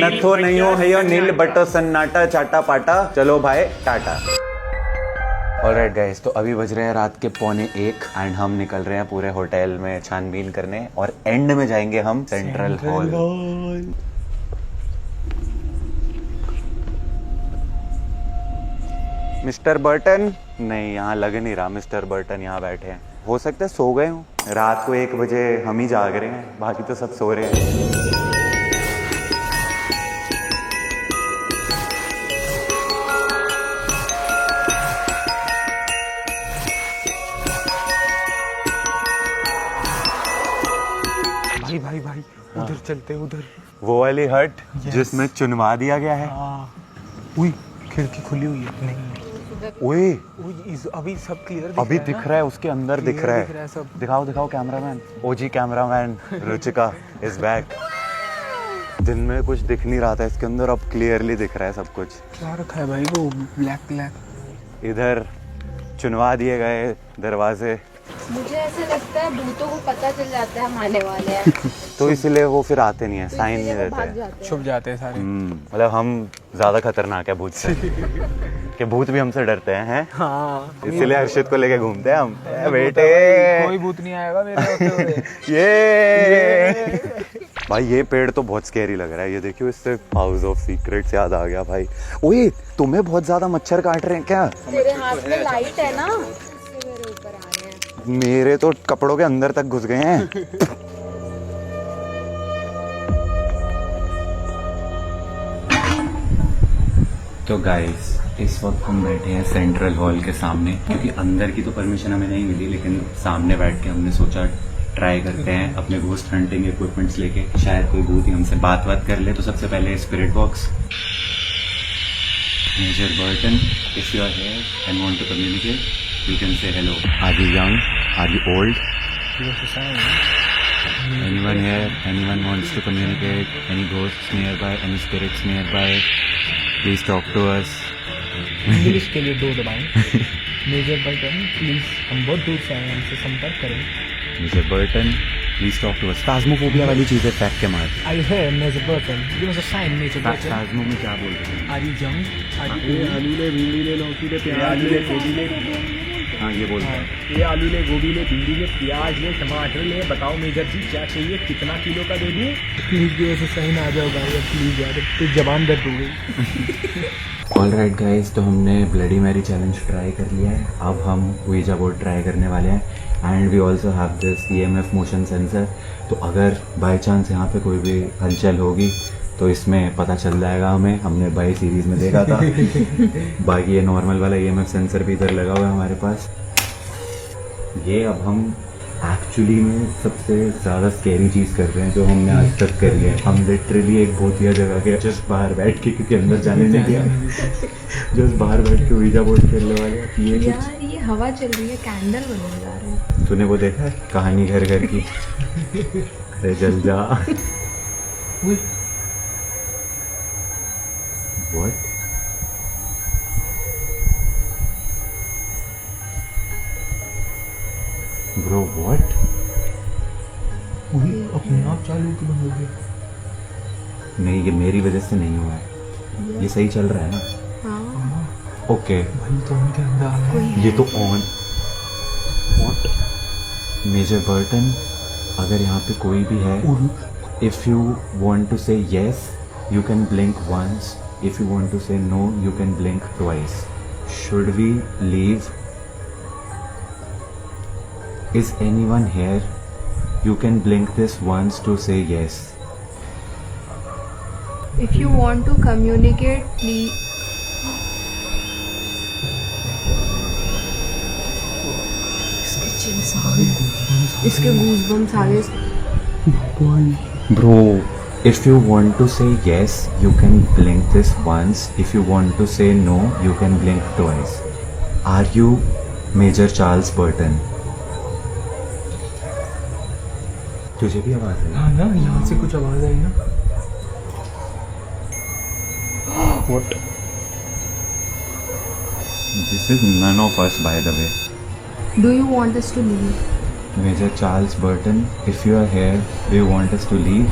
नथो नहीं हो है यो नील बटो सन्नाटा चाटा पाटा। चलो भाई टाटा। ऑलराइट गाइस, तो अभी बज रहे हैं रात के 1:45 एंड हम निकल रहे हैं पूरे होटल में छानबीन करने और एंड में जाएंगे हम सेंट्रल हॉल। मिस्टर बर्टन नहीं, यहाँ लग नहीं रहा मिस्टर बर्टन यहाँ बैठे हैं। हो सकता है सो गए हों। रात को 1 बजे हम ही जाग रहे हैं, बाकी तो सब सो रहे हैं। भाई भाई भाई उधर चलते हैं, उधर। वो वाली हट जिसमें चुनवा दिया गया है। उई खिड़की खुली हुई है। नहीं ओए अभी सब क्लियर अभी दिख रहा है, उसके अंदर दिख रहा दिख रहा है। है सब। दिखाओ दिखाओ cameraman. OG cameraman Ruchika is back. दिन में कुछ दिख नहीं रहा था इसके अंदर, अब क्लियरली दिख रहा है सब कुछ। क्या रखा है भाई वो ब्लैक ब्लैक? इधर चुनवा दिए गए दरवाजे। मुझे ऐसा लगता है भूतों को पता चल जाता है हम आने वाले हैं, तो इसलिए वो फिर आते नहीं है, साइन नहीं इसलिए वो भाग देते। जाते हैं। छुप जाते हैं सारे। मतलब हम ज्यादा खतरनाक है भूत से कि भूत भी हमसे डरते हैं। हाँ इसीलिए हर्षित को लेके घूमते हैं हम। बेटे कोई भूत नहीं आएगा मेरे होते हुए। ये भाई ये पेड़ तो बहुत स्कैरी लग रहा है। ये देखियो, इससे हाउस ऑफ सीक्रेट्स याद आ गया भाई। ओए तुम्हें बहुत ज्यादा मच्छर काट रहे हैं क्या? तेरे हाथ में लाइट है ना, इससे मेरे ऊपर आ रहे हैं। मेरे तो कपड़ों के अंदर तक घुस गए हैं। तो गाइस इस वक्त हम बैठे हैं सेंट्रल हॉल के सामने, क्योंकि अंदर की तो परमिशन हमें नहीं मिली, लेकिन सामने बैठ के हमने सोचा ट्राई करते हैं अपने घोस्ट हंटिंग इक्विपमेंट्स लेके, शायद कोई भूत ही हमसे बात कर ले। तो सबसे पहले spirit box. Major Burton, if you are here and want to communicate you can say hello. Are you young, are you old? Anyone here? Anyone wants to communicate? Any ghosts nearby? Any spirits nearby? Please talk to us. English के लिए 2 दबाएं। मेजर बटन प्लीज, हम बहुत दूर से आए हैं, हमसे संपर्क करें। Mr. Burton, please talk to us. Phasmophobia वाली चीजें फेंक के मार। आई है Major Burton, give us a sign Major Burton. Phasmo में क्या बोल रहे हैं? Are you young, are you आलू ले, भिंडी ले, लौकी ले, प्याज ले, गोभी ले। हाँ ये बोल रहे हैं। ये आलू ले, गोभी ले, भिंडी ले, प्याज ले, टमाटर ले। बताओ मेजर जी क्या चाहिए, कितना किलो का दे दूं? Please give us a sign, आ जाओ भाई प्लीज यार, तो जबान दर्द हो गई। ऑलराइट गाइस, तो हमने ब्लडी मैरी चैलेंज ट्राई कर लिया है। अब हम ouija बोर्ड ट्राई करने वाले हैं and we also have this EMF motion sensor. तो अगर बाय चांस यहाँ पे कोई भी हलचल होगी तो इसमें पता चल जाएगा हमें। हमने बाई सीरीज में देखा था। बाकी ये नॉर्मल वाला EMF सेंसर भी इधर लगा हुआ है हमारे पास। ये अब हम एक्चुअली में सबसे ज़्यादा स्कैरी चीज़ कर रहे हैं जो हमने आज तक करी है। हम लिटरली एक भूतिया जगह के जस्ट बाहर बैठ के, क्योंकि अंदर जाने नहीं दिया, जस्ट बाहर बैठ के वीजा बोर्ड खेलने वाले। ये कुछ यार ये हवा चल रही है, कैंडल बनने जा रहे हैं। तूने वो देखा है कहानी घर घर की? अरे जल जा। What? Bro, what? अपने आप चालू क्यों हो गया? नहीं, ये मेरी वजह से नहीं हुआ है, ये सही चल रहा है ना? हाँ ओके, भाई तो उनके अंदर आ रहा है। ये तो ऑन। What? मेजर बर्टन, अगर यहाँ पे कोई भी है, if you want to say yes, you can blink once. If you want to say no, you can blink twice. Should we leave? Is anyone here? You can blink this once to say yes. If you want to communicate, please. इसके chills आ गए, इसके goosebumps आ गए। Bro, if you want to say yes, you can blink this once. If you want to say no, you can blink twice. Are you Major Charles Burton? तुझे भी आवाज है? हाँ ना, यहाँ से कुछ आवाज आई ना। What? This is none of us, by the way. Do you want us to leave? Major Charles Burton, if you are here, do you want us to leave?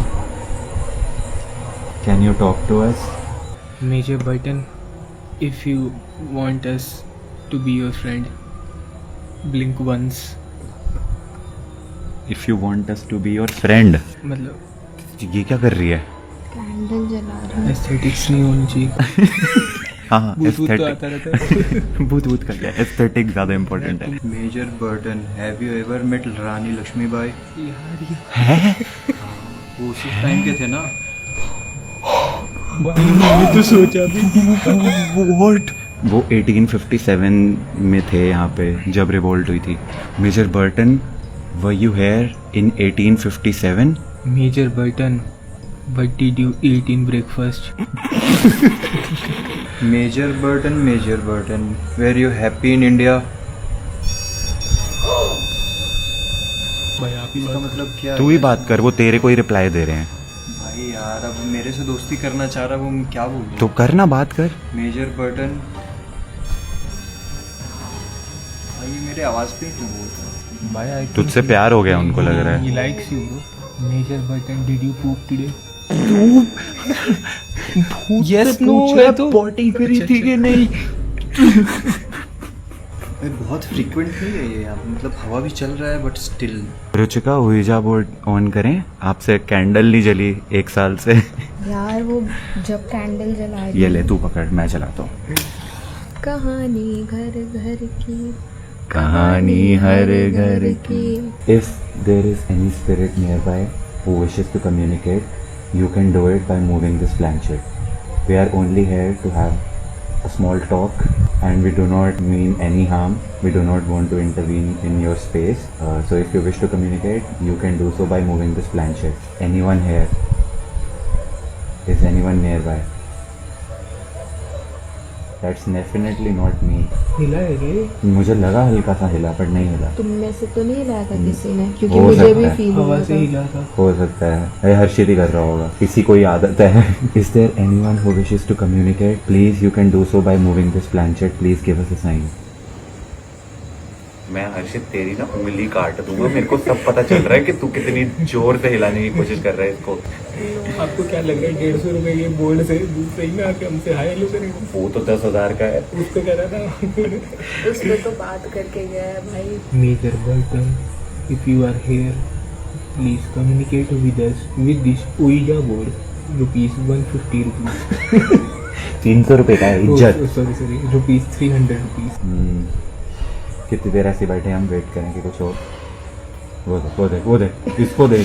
Can you talk to us? Major Burton, if you want us to be your friend, blink once. If you want us to be your friend. मतलब ये क्या कर रही है? कैंडल जला रहे हैं। एस्थेटिक्स नहीं होनी चाहिए। हाँ, भूत तो आता रहता है। भूत का क्या, एस्थेटिक ज़्यादा इम्पोर्टेंट है। Major Burton, have you ever met Rani Lakshmibai? यार ये वो उसी टाइम के थे ना? मैंने तो सोचा भी। What? वो 1857 में थे यहाँ पे जब रिवोल्ट हुई थी। Major Burton, were you here in 1857? Major Burton, what did you eat in breakfast? Major Burton, were you happy in India? भाई आप ही इसका मतलब क्या तू है? ही बात कर, वो तेरे को ही रिप्लाई दे रहे हैं। भाई यार, अब मेरे से दोस्ती करना चाह रहा, वो मैं क्या बोलूं? तो करना, बात कर। मेजर बर्टन, भाई ये मेरे आवाज पे क्यों बोल रहा है? भाई तुझसे प्यार हो गया उनको, लग रहा है। He likes you, bro. Major Burton, did you poop today? Yes, no है तो पॉटी करी थी कि नहीं? भाई बहुत फ्रीक्वेंट नहीं है ये यहाँ पे, मतलब हवा भी चल रहा है but still. Ruchika, visa board on करें? आपसे कैंडल नहीं जली 1 साल से। यार वो जब कैंडल जला रही ये ले, तू पकड़, मैं चलाता हूँ। कहानी घर घर की, कहानी हर घर की। If there is any spirit nearby who wishes to communicate, you can do it by moving this planchette. We are only here to have a small talk and we do not mean any harm. We do not want to intervene in your space. So if you wish to communicate, you can do so by moving this planchette. Anyone here? Is anyone nearby? That's definitely not me. हिला है रे। मुझे लगा हल्का सा हिला, पर नहीं हिला। तुम में से तो नहीं लाया था किसी ने, क्योंकि हो मुझे सकता भी है। फील हुआ हवा से था। हिला था। हो सकता है, अरे हर्षित ही कर रहा होगा, किसी को ही आदत है। Is there anyone who wishes to communicate? Please, you can do so by moving this planchette. Please give us a sign. मैं हर्षित तेरी ना उंगली काट दूंगा, मेरे को सब पता चल रहा है कि तू कितनी जोर से हिलाने की कोशिश कर रहा है इसको। आपको क्या लग रहा है 150 रुपए ये बोर्ड से सही में आके हमसे हाई हेलो करेगा? वो तो 10,000 का है। उसको कह रहा था। उसमें तो बात करके गया है भाई। Major Burton, if you are here, please communicate with us with this Ouija board. ₹150. 300 रुपए का है, इज्जत। सॉरी ₹300। कितनी देर ऐसे बैठे हम वेट करेंगे कुछ और। वो दे इसको दे।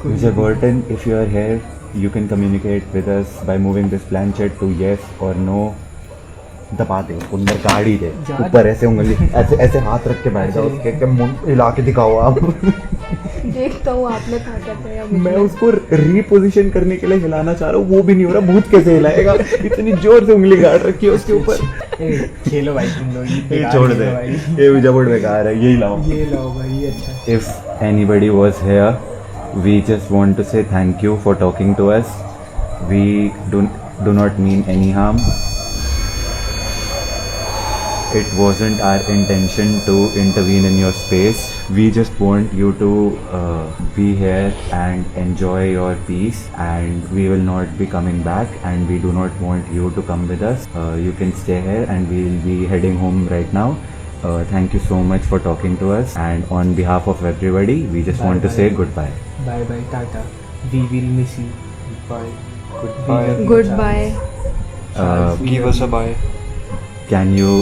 Mr. Burton, if you are here, you can communicate with us by moving this planchette to yes or no. दबा दे उसको, अंदर गाड़ी दे, ऊपर ऐसे उंगली ऐसे ऐसे हाथ रख के बैठ जाओ उसके के मुंह हिला के दिखाओ आप। देखता हूँ आप में ताकत है या मैं उसको रीपोजिशन करने के लिए हिलाना चाह रहा हूँ, वो भी नहीं हो रहा। भूत कैसे हिलाएगा, इतनी जोर से उंगली गाड़ रखी है उसके ऊपर। खेलो भाई तुम लोग, ये छोड़ दे, ये भी जबड़ बेकार है, यही लाओ। ये लाओ भाई, अच्छा। If anybody was here, we just want to say thank you for talking to us. We do not mean any harm. It wasn't our intention to intervene in your space. We just want you to be here and enjoy your peace, and we will not be coming back, and we do not want you to come with us. You can stay here and we will be heading home right now. Thank you so much for talking to us, and on behalf of everybody, we just want to say goodbye. Bye bye, tata, we will miss you, bye, goodbye. Give us a bye. Can you?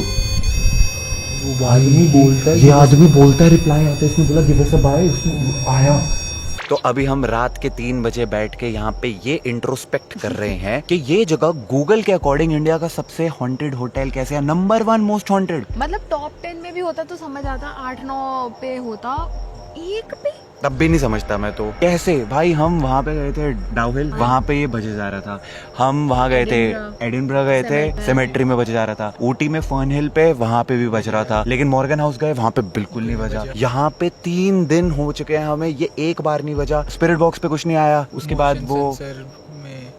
आदमी बोलता है, ये आदमी बोलता है, रिप्लाई आता है, इसने बोला गिव अस अ बाय, उसने आया। तो अभी हम रात के 3 बजे बैठ के यहाँ पे ये इंट्रोस्पेक्ट कर रहे हैं कि ये जगह गूगल के अकॉर्डिंग इंडिया का सबसे हॉन्टेड होटल कैसे है, नंबर 1 मोस्ट हॉन्टेड। मतलब टॉप 10 में भी होता तो समझ आता, 8-9 पे होता, 1 पे तब भी नहीं समझता मैं तो कैसे। भाई हम वहाँ पे गए थे डाउहिल, वहाँ पे ये बजे जा रहा था। हम वहाँ गए थे एडिनबरा गए थे, सेमेट्री में बजे जा रहा था। ऊटी में फर्न हिल पे, वहाँ पे भी बज रहा था। लेकिन मॉर्गन हाउस गए, वहाँ पे बिल्कुल नहीं बजा। यहाँ पे 3 दिन हो चुके हैं हमें, ये एक बार नहीं बजा। स्पिरिट बॉक्स पे कुछ नहीं आया। उसके बाद वो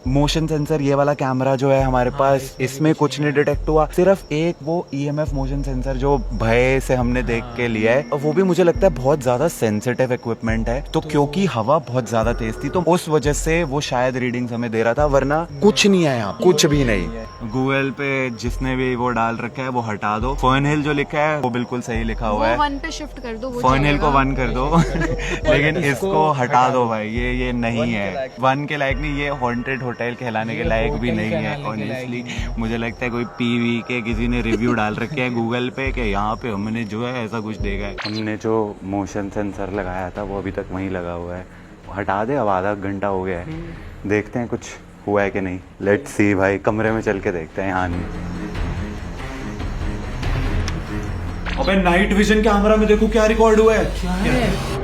मोशन सेंसर, ये वाला कैमरा जो है हमारे पास, इसमें कुछ नहीं डिटेक्ट हुआ। सिर्फ एक वो EMF मोशन सेंसर जो भय से हमने देख के लिया है, और वो भी मुझे लगता है बहुत ज्यादा सेंसिटिव इक्विपमेंट है। तो क्योंकि हवा बहुत ज्यादा तेज थी तो उस वजह से वो शायद रीडिंग्स हमें दे रहा था, वरना कुछ नहीं आया, कुछ भी नहीं। गूगल पे जिसने भी वो डाल रखा है वो हटा दो। फर्न हिल जो लिखा है वो बिल्कुल सही लिखा हुआ है, 1 पे शिफ्ट कर दो, फर्न हिल को 1 कर दो। लेकिन इसको हटा दो भाई, ये नहीं है, 1 के लायक नहीं, ये हॉन्टेड होटल कहलाने के लायक भी नहीं है। ऑनेस्टली मुझे लगता है कोई PV के किसी ने रिव्यू डाल रखे हैं गूगल पे कि यहाँ पे हमने जो है ऐसा कुछ देखा है। हमने जो मोशन सेंसर लगाया था वो अभी तक वहीं लगा हुआ है, हटा दे। अब आधा घंटा हो गया है, देखते हैं कुछ हुआ है कि नहीं। लेट्स सी भाई, कमरे में चल के देखते हैं। यहाँ नहीं, अबे नाइट विजन कैमरा में देखो क्या रिकॉर्ड हुआ है। क्या है?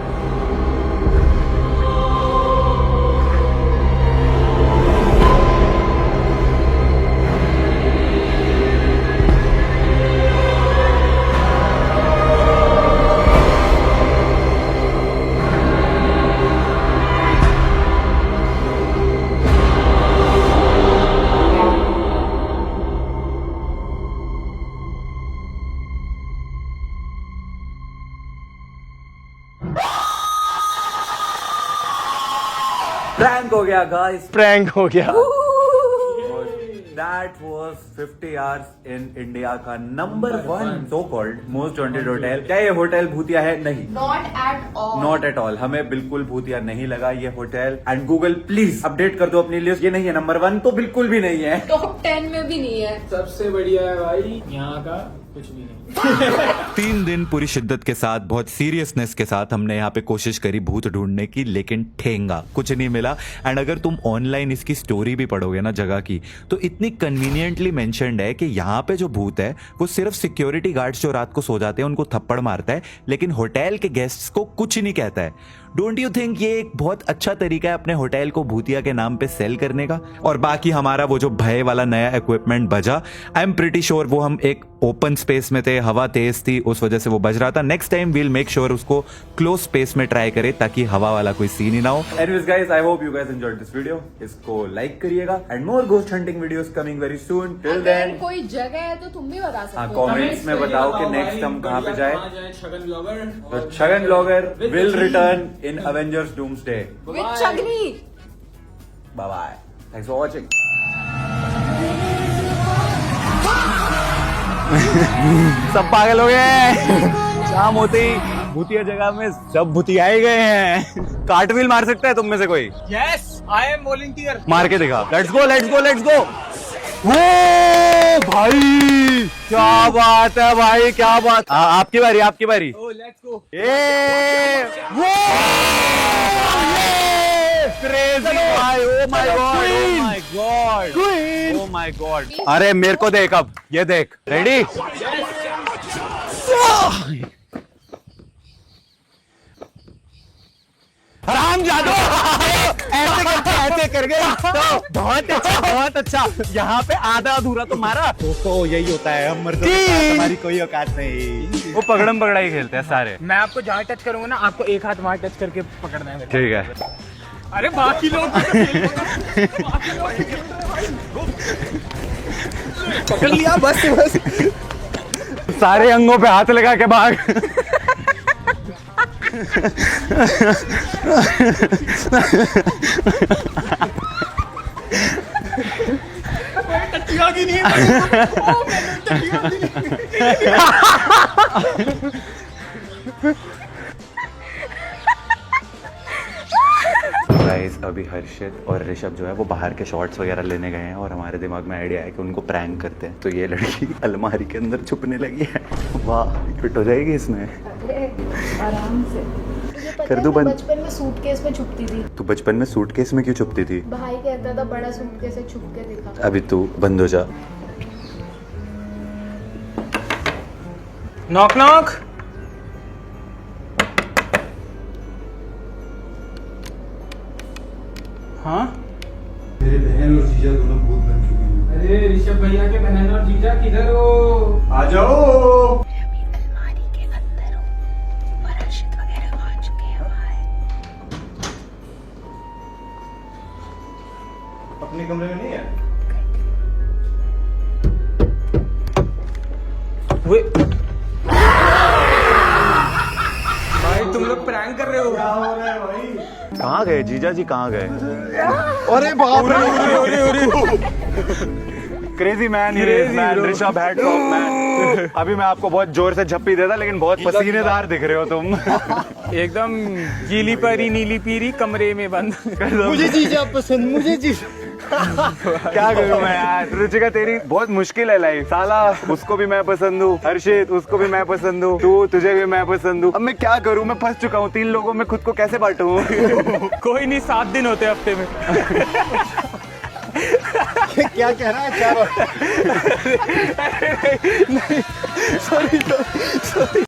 प्रैंक हो गया गाइस, प्रैंक हो गया। That was 50 hours in India का number 1 so called most haunted hotel। क्या ये होटल भूतिया है? नहीं, नॉट एट ऑल। हमें बिल्कुल भूतिया नहीं लगा ये hotel. And Google please update कर दो अपनी लिस्ट, ये नहीं है नंबर 1 तो बिल्कुल भी नहीं है, टॉप 10 में भी नहीं है। सबसे बढ़िया है भाई यहाँ का कुछ भी नहीं। 3 दिन पूरी शिद्दत के साथ, बहुत सीरियसनेस के साथ हमने यहाँ पे कोशिश करी भूत ढूंढने की, लेकिन ठेंगा कुछ नहीं मिला। एंड अगर तुम ऑनलाइन इसकी स्टोरी भी पढ़ोगे ना जगह की, तो इतनी कन्वीनियंटली मेंशन्ड है कि यहाँ पे जो भूत है वो सिर्फ सिक्योरिटी गार्ड्स जो रात को सो जाते हैं उनको थप्पड़ मारता है, लेकिन होटल के गेस्ट्स को कुछ नहीं कहता है। डोंट यू थिंक ये एक बहुत अच्छा तरीका है अपने होटल को भूतिया के नाम पे सेल करने का? और बाकी हमारा वो जो भय वाला नया इक्विपमेंट बजा, आई एम प्रीटी श्योर वो हम एक ओपन स्पेस में थे, हवा तेज थी, उस वजह से वो बज रहा था। Next time we'll make sure उसको क्लोज स्पेस में ट्राई करें ताकि हवा वाला कोई सीन ही ना हो। Anyways guys, I hope you guys enjoyed this video. इसको लाइक करिएगा and more ghost hunting videos coming very soon. Till then कोई जगह है तो तुम भी बता सकते हो, कमेंट्स में बताओ कि नेक्स्ट हम कहाँ पे जाए। छगन ब्लॉगर, तो Chhagan blogger will return in Avengers Doomsday with Chhagani. Bye bye, thanks for watching. सब पागल हो गए। शाम होते ही भूतिया जगह में सब भूतिया ही गए हैं। कार्टव्हील मार सकता है तुम में से कोई? Yes I am volunteer. मार के दिखा। Let's go let's go let's go. वो भाई क्या बात है भाई, क्या बात। आपकी बारी, आपकी बारी। Let's go. ये वो क्रेजी भाई, oh my God, oh my God, oh my God. अरे मेरे को देख, अब ये देख, रेडी? हराम जादू, ऐसे करके तो बहुत अच्छा, बहुत अच्छा। यहाँ पे आधा अधूरा तुम्हारा तो यही होता है, हम मर्दों के साथ हमारी कोई औकात नहीं। वो पकड़म पकड़ाई खेलते हैं सारे। मैं आपको जहाँ टच करूंगा ना, आपको एक हाथ वहाँ टच करके पकड़ना है। ठीक है। अरे बाकी लोग पकड़ लिया, बस बस। सारे अंगों पे हाथ लगा के भाग। गाइस अभी हर्षित और ऋषभ जो है वो बाहर के शॉट्स वगैरह लेने गए हैं और हमारे दिमाग में आइडिया है कि उनको प्रैंक करते हैं। तो ये लड़की अलमारी के अंदर छुपने लगी है। वाह, फिट हो जाएगी इसमें। आराम से। कर दूं बंद? बचपन में सूटकेस में छुपती थी। तू बचपन में सूटकेस में क्यों छुपती थी? भाई कहता था बड़ा सूटकेस है, छुप के दिखा। अभी तू बंद हो जा। Knock knock. हाँ, मेरे बहन और जीजा दोनों भूत बन चुके हैं। अरे ऋषभ भैया के बहन और जीजा किधर हो? आ जाओ। अपने कमरे में नहीं है? भाई तुम लोग प्रैंक कर रहे हो? क्या हो रहा है भाई? कहाँ गए जीजा जी, कहाँ गए? अरे बाप रे, crazy man, Rishabh hat top man. अभी मैं आपको बहुत जोर से झप्पी देता, लेकिन बहुत पसीनेदार दिख रहे हो तुम। एकदम गीली परी नीली पीरी कमरे में बंद। मुझे जीजा पसंद, मुझे जीजा। क्या करूं मैं यार, रुचिका तेरी बहुत मुश्किल है लाइफ। साला उसको भी मैं पसंद हूँ, हर्षित उसको भी मैं पसंद हूँ, तू तुझे भी मैं पसंद हूँ। अब मैं क्या करूँ, मैं फंस चुका हूँ 3 लोगों में, खुद को कैसे बांटूं? कोई नहीं, 7 दिन होते हफ्ते में। क्या कह रहा है? क्या? सॉरी